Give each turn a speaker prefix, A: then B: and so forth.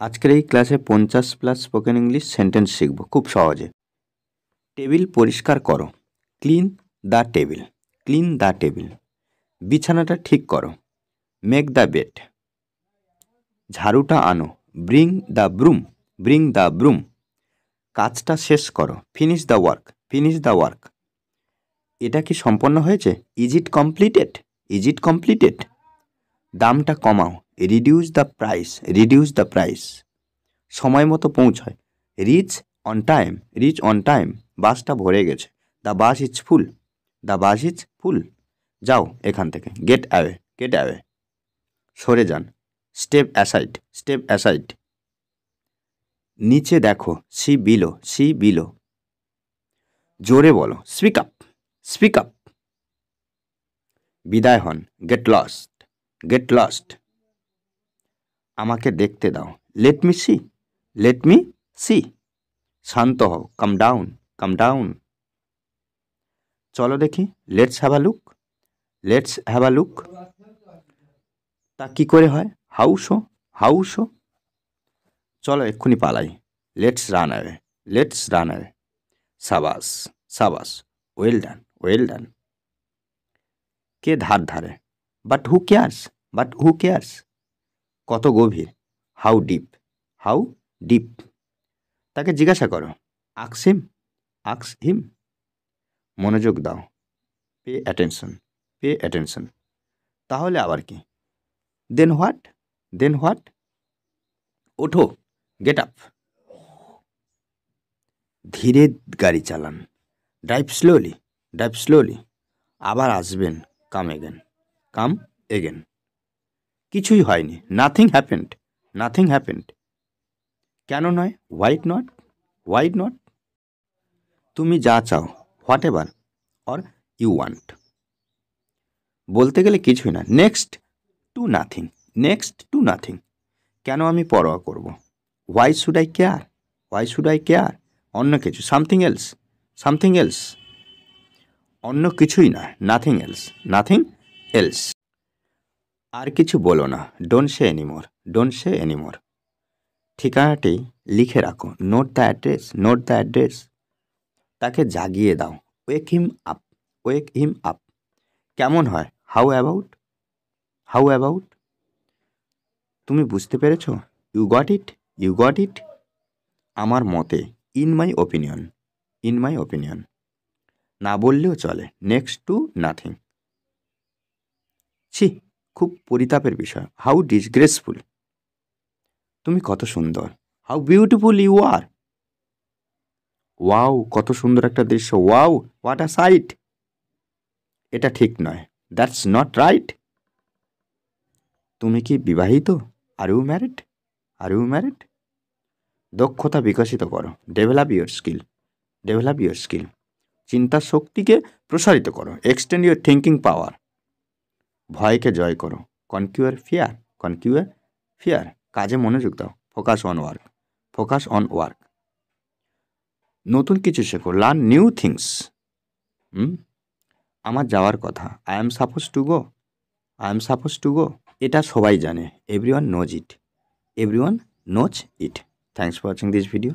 A: আজকের এই ক্লাসে 50+ স্পোকেন ইংলিশ সেন্টেন্স শিখব খুব সহজে। টেবিল পরিষ্কার করো, clean the table, clean the table. বিছানাটা ঠিক করো, মেক দ্য বেড। ঝাড়ুটা আনো, bring the broom, bring the broom. কাজটা শেষ করো, finish the work, finish the work. এটা কি সম্পন্ন হয়েছে? Is it completed, is it completed. দামটা কমাও, reduce the price, reduce the price. সময় মতো পৌঁছায়, reach on time, reach on time. বাসটা ভরে গেছে, the bus is full, the bus is ফুল। যাও এখান থেকে, গেট অ্যাওয়ে, গেট অ্যাওয়ে। সরে যান, স্টেপ অ্যাসাইড, স্টেপ অ্যাসাইড। নিচে দেখো, সি বিলো, সি বিলো। জোরে বলো, স্পিক আপ, স্পিক আপ। বিদায় হন, গেট লস্ট, গেট লস্ট। আমাকে দেখতে দাও, let me see, let me see. শান্ত হও, কাম ডাউন, কাম ডাউন। চলো দেখি, let's have a look, let's have a look. তা কী করে হয়? How so, how so. চলো এক্ষুনি পালাই, let's run away, let's run away. সাবাস, সাবাস, ওয়েল ডান, ওয়েল ডান। কে ধার ধারে? But who cares, but who cares. কত গভীর? How deep, how deep. তাকে জিজ্ঞাসা করো, আক্স হিম, আক্স হিম। মনোযোগ দাও, পে অ্যাটেনশন, পে অ্যাটেনশন। তাহলে আবার কি? দেন হোয়াট, দেন হোয়াট। ওঠো, গেট আপ। ধীরে গাড়ি চালান, ড্রাইভ স্লোলি, ড্রাইভ স্লোলি। আবার আসবেন, কাম এগেন, কাম এগেন। কিছুই হয়নি, নাথিং হ্যাপেন্ড, নাথিং হ্যাপেন্ড। কেন নয়? Why not, why not. তুমি যা চাও, whatever or you want. বলতে গেলে কিছুই না, next to nothing, next to nothing. কেন আমি পরোয়া করব? Why should I care, why should I care. অন্য কিছু, সামথিং এলস, সামথিং এলস। অন্য কিছুই না, নাথিং এলস, নাথিং এলস। আর কিছু বলো না, don't say anymore, don't say anymore. ঠিকানাটি লিখে রাখো, note the address, note the address. তাকে জাগিয়ে দাও, ওয়েক হিম আপ, ওয়েক হিম আপ। কেমন হয়? How about, how about. তুমি বুঝতে পেরেছ? You got it, you got it. আমার মতে, in my opinion, in my opinion. না বললেও চলে, নেক্সট টু নাথিং। ছি, খুব পরিতাপের বিষয়, হাউ ডিসগ্রেসফুল। তুমি কত সুন্দর, how beautiful you are. Wow, কত সুন্দর একটা দৃশ্য, ওয়াও, হোয়াট আ সাইট। এটা ঠিক নয়, দ্যাটস নট রাইট। তুমি কি বিবাহিত? Are you married, are you married. দক্ষতা বিকশিত করো, develop your skill, develop your skill. চিন্তার শক্তিকে প্রসারিত করো, এক্সটেন্ড ইউর থিঙ্কিং পাওয়ার। ভয়কে জয় করো, কনকিউর ফিয়ার, কনকিউর ফিয়ার। কাজে মনোযোগ দাও, focus on work, focus on work. নতুন কিছু শেখো, লার্ন নিউ থিংস। আমার যাওয়ার কথা, I am suppose to go, I am suppose to go. এটা সবাই জানে, everyone knows it, everyone knows it. Thanks for watching this video.